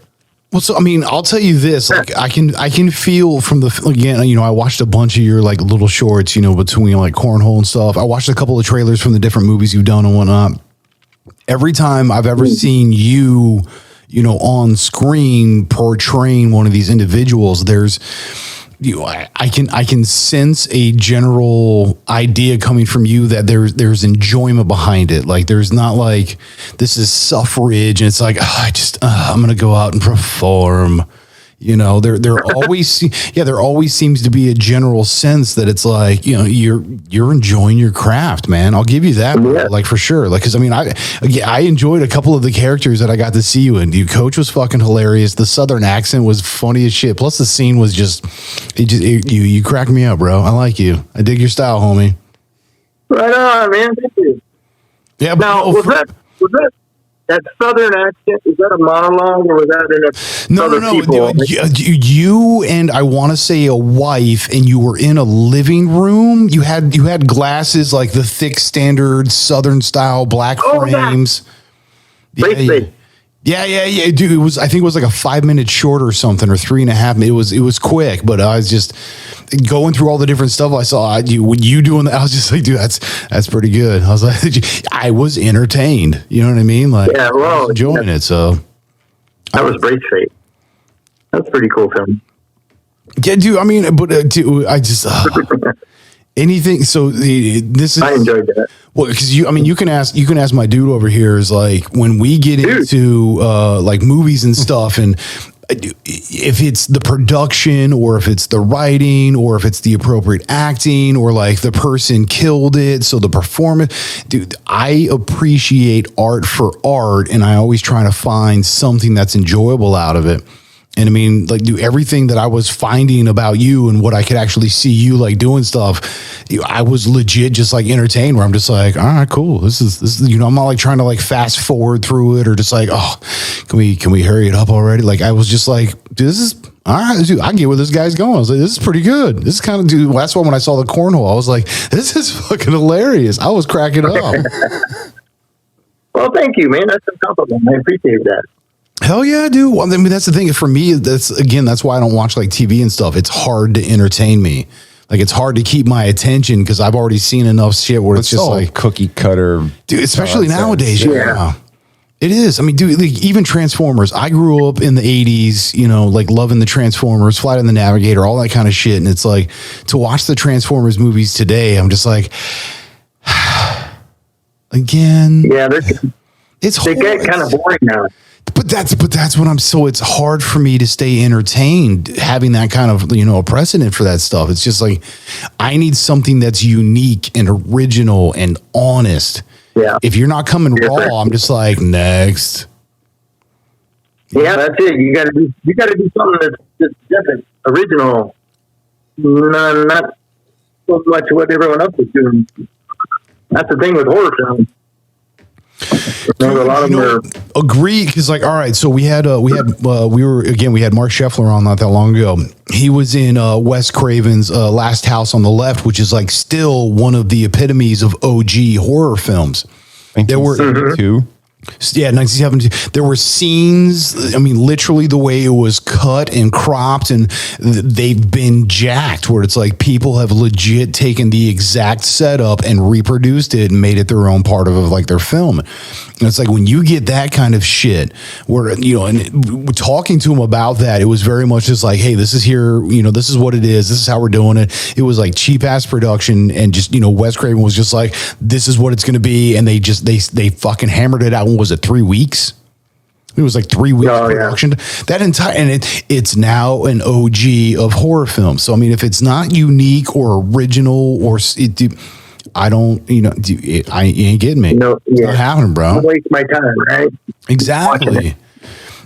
Well, so, I'll tell you this, I can feel from again, I watched a bunch of your little shorts, between cornhole and stuff. I watched a couple of trailers from the different movies you've done and whatnot. Every time I've ever seen you, on screen portraying one of these individuals, there's I can sense a general idea coming from you that there's enjoyment behind it. Like there's not like this is suffrage and it's like I'm gonna go out and perform. There always seems to be a general sense that it's like, you're enjoying your craft, man. I'll give you that, like for sure. Like, cause I enjoyed a couple of the characters that I got to see you in. Your coach was fucking hilarious. The Southern accent was funny as shit. Plus the scene was you cracked me up, bro. I like you. I dig your style, homie. Right on, man. Thank you. Yeah. Now, was that Southern accent, is that a monologue or was that in No. people? You and I want to say a wife, and you were in a living room. You had glasses like the thick standard Southern style black frames. Yeah. Dude, I think it was like a 5-minute short or something, or 3.5. It was quick, but I was just going through all the different stuff I saw. When you doing that, I was just like, dude, that's pretty good. I was like, I was entertained. You know what I mean? Like, I was enjoying it. So that was Brace Fate. That's a pretty cool film. Yeah, dude. I mean, but dude, I just anything. So this is. I enjoyed that. Well, because you can ask my dude over here. Is like when we get into like movies and stuff, and if it's the production or if it's the writing or if it's the appropriate acting or like the person killed it, so the performance, dude, I appreciate art for art, and I always try to find something that's enjoyable out of it. And I mean, like, do everything that I was finding about you and what I could actually see you like doing stuff. I was legit just like entertained, where I'm just like, all right, cool. This is, I'm not like trying to like fast forward through it or just like, oh, can we hurry it up already? Like, I was just like, dude, this is all right. Dude, I get where this guy's going. I was like, this is pretty good. This is kind of, dude. That's why when I saw the cornhole, I was like, this is fucking hilarious. I was cracking up. Well, thank you, man. That's a compliment. I appreciate that. Hell yeah, dude. Well, I mean, that's the thing. For me, that's why I don't watch like TV and stuff. It's hard to entertain me. Like, it's hard to keep my attention because I've already seen enough shit where it's just like cookie cutter, dude. Especially nowadays, yeah. It is. I mean, dude, like, even Transformers. I grew up in the 80s, like loving the Transformers, Flight of the Navigator, all that kind of shit. And it's like to watch the Transformers movies today, I'm just like, again. Yeah, they get kind of boring now. But that's what it's hard for me to stay entertained having that kind of, a precedent for that stuff. It's just like, I need something that's unique and original and honest. Yeah. If you're not coming raw, I'm just like, next. Yeah, that's it. You gotta do something that's just different, original, not so much what everyone else is doing. That's the thing with horror films. Dude, a lot of them agree, because like, all right, so we had Mark Scheffler on not that long ago. He was in Wes Craven's Last House on the Left, which is like still one of the epitomes of OG horror films. There were 1972. There were scenes, I mean, literally the way it was cut and cropped, and they've been jacked, where it's like people have legit taken the exact setup and reproduced it and made it their own part of like their film. And it's like when you get that kind of shit, where, and talking to him about that, it was very much just like, hey, this is here, this is what it is. This is how we're doing it. It was like cheap ass production, and just, Wes Craven was just like, this is what it's going to be. And they fucking hammered it out. Was it 3 weeks? It was like 3 weeks production. Yeah. That entire, and it's now an OG of horror films. So I mean, if it's not unique or original or I don't, you ain't getting me. It's not happening, bro. Don't waste my time, right? Exactly.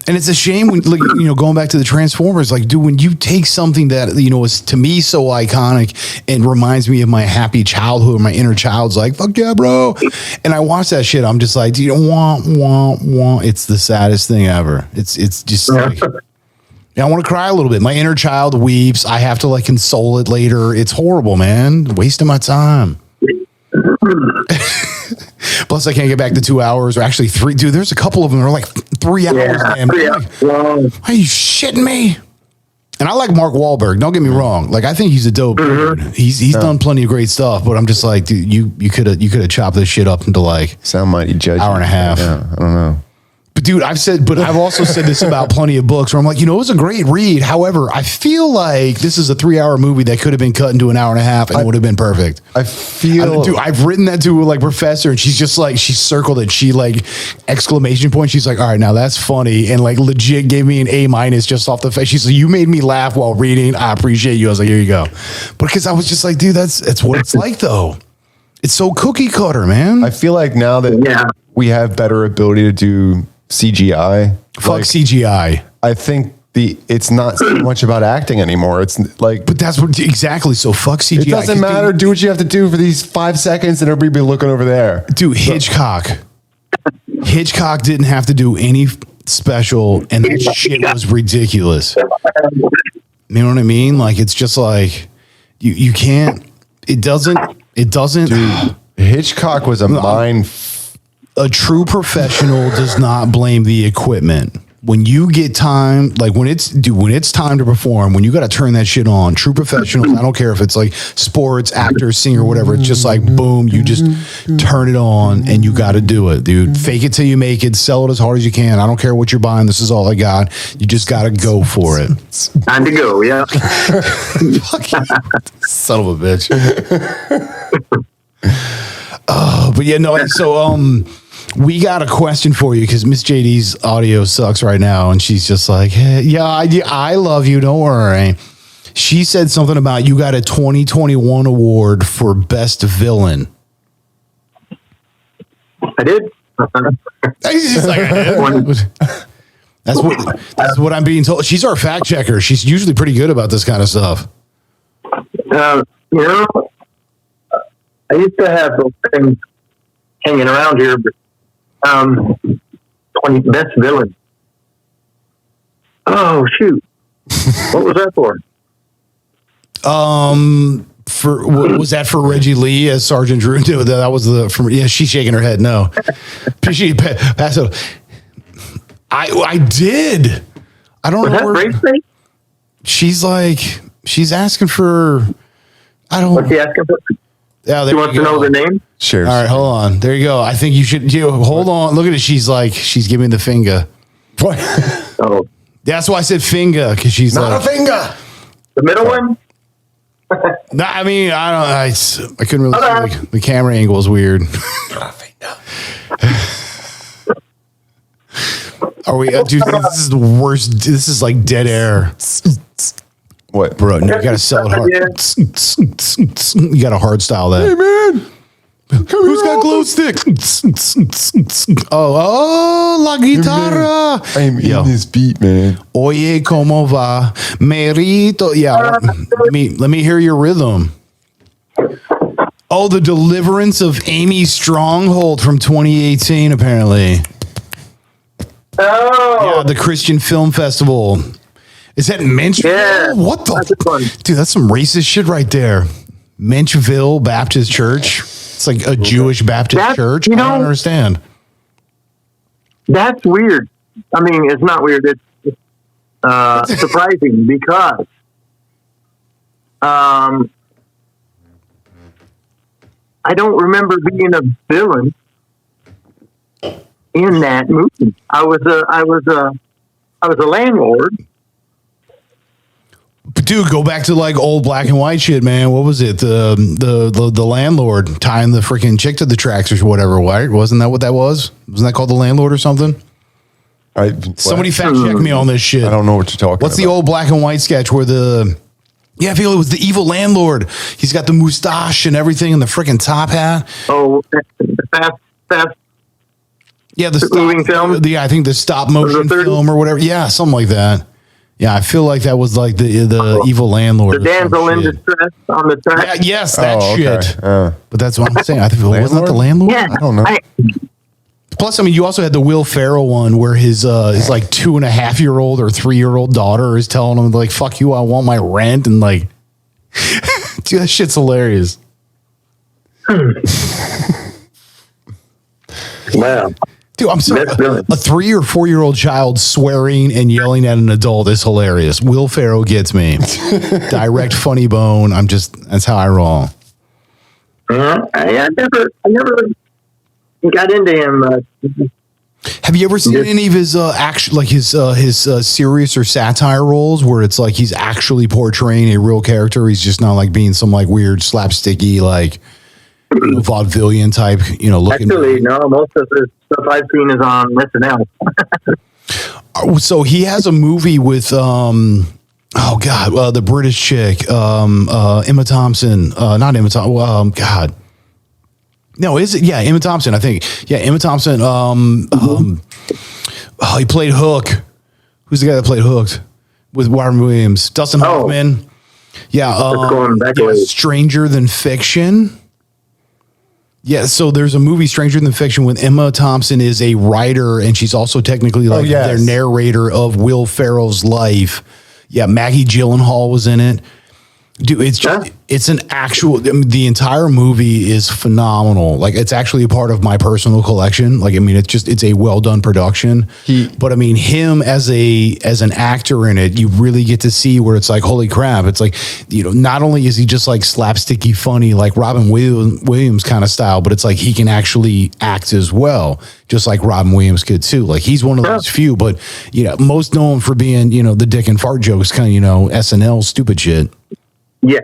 And it's a shame when, like, going back to the Transformers, like, dude, when you take something that, is to me so iconic and reminds me of my happy childhood, my inner child's like, fuck yeah, bro. And I watch that shit, I'm just like, dude, it's the saddest thing ever. It's just like, I want to cry a little bit. My inner child weeps. I have to like console it later. It's horrible, man. Wasting my time. Plus, I can't get back to 2 hours, or actually 3. Dude, there's a couple of them that are like 3 hours. Man. Are you shitting me? And I like Mark Wahlberg. Don't get me wrong. Like, I think he's a dope dude. He's done plenty of great stuff. But I'm just like, dude, you could have chopped this shit up into like sound mighty judgy. Hour and a half. Yeah, I don't know. But dude, I've also said this about plenty of books where I'm like, it was a great read. However, I feel like this is a 3-hour movie that could have been cut into an hour and a half and it would have been perfect. Dude, I've written that to like professor and she's just like, she circled it. She like exclamation point. She's like, all right, now that's funny. And like legit gave me an A- just off the face. She's like, you made me laugh while reading. I appreciate you. I was like, here you go. Because I was just like, dude, that's what it's like though. It's so cookie cutter, man. I feel like now that we have better ability to do CGI. Fuck CGI. I think it's not so much about acting anymore. It's like, but that's what exactly. So fuck CGI. It doesn't matter. Do what you have to do for these 5 seconds, and everybody be looking over there. Dude, Hitchcock didn't have to do any special, and that shit was ridiculous. You know what I mean? Like it's just like you can't. It doesn't. Dude, Hitchcock was a mind. A true professional does not blame the equipment. When you get time, like when it's time to perform, when you got to turn that shit on, true professionals, I don't care if it's like sports, actor, singer, whatever. It's just like, boom, you just turn it on and you got to do it, dude. Fake it till you make it. Sell it as hard as you can. I don't care what you're buying. This is all I got. You just got to go for it. Time to go. Yeah. Son of a bitch. But yeah, no. So, we got a question for you because Miss JD's audio sucks right now, and she's just like, hey, yeah, I love you. Don't worry. She said something about you got a 2021 award for best villain. I did. She's like, I did. That's what I'm being told. She's our fact checker. She's usually pretty good about this kind of stuff. I used to have those things hanging around here, but 20 best villain. Oh shoot! What was that for? For what was that for Reggie Lee as Sergeant Drew? That was she's shaking her head. No, pass it. I did. I don't know. That she's asking for. I don't. What's she asking for? Yeah, she wants to know the name. Sure. All right, hold on. There you go. I think you should. Hold on. Look at it. She's giving the finger. What? Oh, that's why I said finger because she's not a finger. The middle one. No, I mean I couldn't really see the camera angle is weird. Are we, dude? This is the worst. This is like dead air. What, bro? No, you gotta sell it hard. You gotta hard style that. Hey man, who's got glow stick? La guitarra. I'm in this beat, man. Oye, como va, merito? Yeah, let me hear your rhythm. Oh, the Deliverance of Amy Stronghold from 2018, apparently. Oh, yeah, the Christian Film Festival. Is that Menchville? Yeah, what the dude? That's some racist shit right there. Menchville Baptist Church. It's like a Jewish Baptist church. I don't understand. That's weird. I mean, it's not weird. It's surprising because I don't remember being a villain in that movie. I was a landlord. But dude, go back to like old black and white shit, man. What was it? The landlord tying the freaking chick to the tracks or whatever, right? Wasn't that what that was? Wasn't that called The Landlord or something? Somebody fact check me on this shit. I don't know what you're talking about. What's the old black and white sketch where I feel it was the evil landlord. He's got the mustache and everything and the freaking top hat. Oh, fast. Yeah, the moving film. I think the stop motion film or whatever. Yeah, something like that. Yeah, I feel like that was like the evil landlord. The damsel in distress on the track. Yeah, yes, that shit. But that's what I'm saying. I think wasn't that the landlord? Yeah, I don't know. Plus, I mean, you also had the Will Ferrell one where his like 2.5-year-old or 3-year-old daughter is telling him like, "Fuck you, I want my rent," and like, dude, that shit's hilarious. Wow. Dude, I'm sorry. A 3 or 4-year-old child swearing and yelling at an adult is hilarious. Will Ferrell gets me. Direct funny bone. That's how I roll. I never got into him. Have you ever seen any of his his serious or satire roles where it's like he's actually portraying a real character? He's just not like being some like weird slapsticky like vaudevillian type, looking. Actually, no. Most of the stuff I've seen is on SNL. So he has a movie with the British chick, Emma Thompson, not Emma Thompson. God. No, is it? Yeah, Emma Thompson, I think. Yeah, Emma Thompson. He played Hook. Who's the guy that played Hooked with Robin Williams? Dustin Hoffman. Yeah, going back a ways. Stranger Than Fiction. Yeah, so there's a movie, Stranger Than Fiction, with Emma Thompson is a writer, and she's also technically like their narrator of Will Ferrell's life. Yeah, Maggie Gyllenhaal was in it. Dude, it's an actual, the entire movie is phenomenal. Like, it's actually a part of my personal collection. Like, I mean, it's a well done production. But I mean, him as an actor in it, you really get to see where it's like, holy crap. It's like, not only is he just like slapsticky funny, like Robin Williams kind of style, but it's like he can actually act as well, just like Robin Williams could too. Like, he's one of those few, but most known for being, the dick and fart jokes, kind of, SNL stupid shit. Yeah.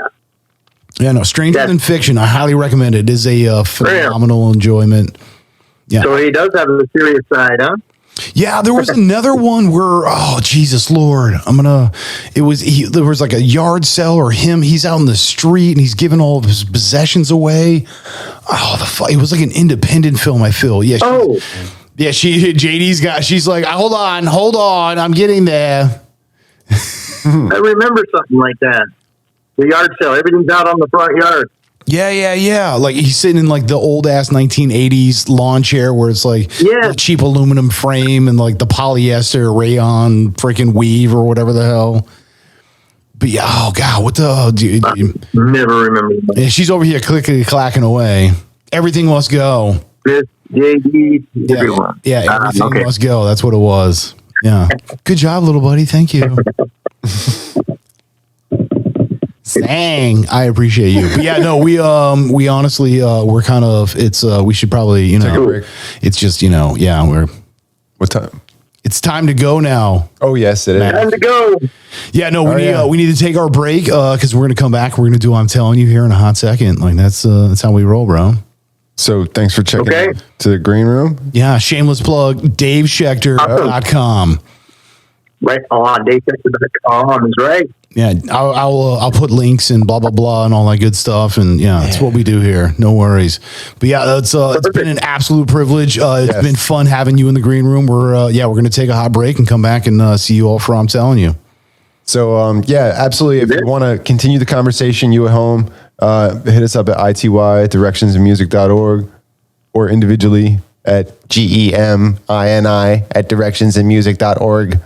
Yeah, no, Stranger Than Fiction, I highly recommend it. It is a phenomenal enjoyment. Yeah. So he does have a serious side, huh? Yeah, there was another one where, oh, Jesus Lord, there was like a yard sale or he's out in the street and he's giving all of his possessions away. Oh, it was like an independent film, I feel. Yeah. She's like, hold on, I'm getting there. I remember something like that. The yard sale, everything's out on the front yard. Yeah. Like he's sitting in like the old ass 1980s lawn chair where it's like the cheap aluminum frame and like the polyester rayon freaking weave or whatever the hell. But yeah, oh God, what the dude? Never remember. Yeah, she's over here clickety clacking away. Everything must go. JD, everyone. Yeah, everything must go. That's what it was. Yeah. Good job, little buddy. Thank you. Dang, I appreciate you. But yeah, no, we honestly we're kind of we should probably take a break. It's just what time? It's time to go now. Oh yes, it is. Time to go. Yeah, no, we need to take our break because we're gonna come back. We're gonna do I'm telling you here in a hot second. Like that's how we roll, bro. So thanks for checking out to the green room. Yeah, shameless plug, DaveSchechter.com. Right on, DaveSchechter.com is right. Yeah, I'll put links and blah blah blah and all that good stuff, and that's what we do here. No worries. But yeah, it's been an absolute privilege. It's been fun having you in the green room. We're gonna take a hot break and come back and see you all for I'm telling you. So absolutely. If you want to continue the conversation, you at home, hit us up at ity@directionsandmusic.org or individually at GEMINI@directionsandmusic.org.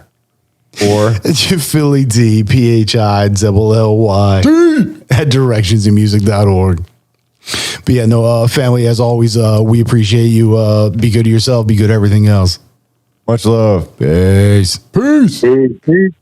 Or Philly D PHILLY at directionsandmusic.org. But yeah, no, family, as always, we appreciate you. Be good to yourself, be good to everything else. Much love. Peace. Peace. Peace.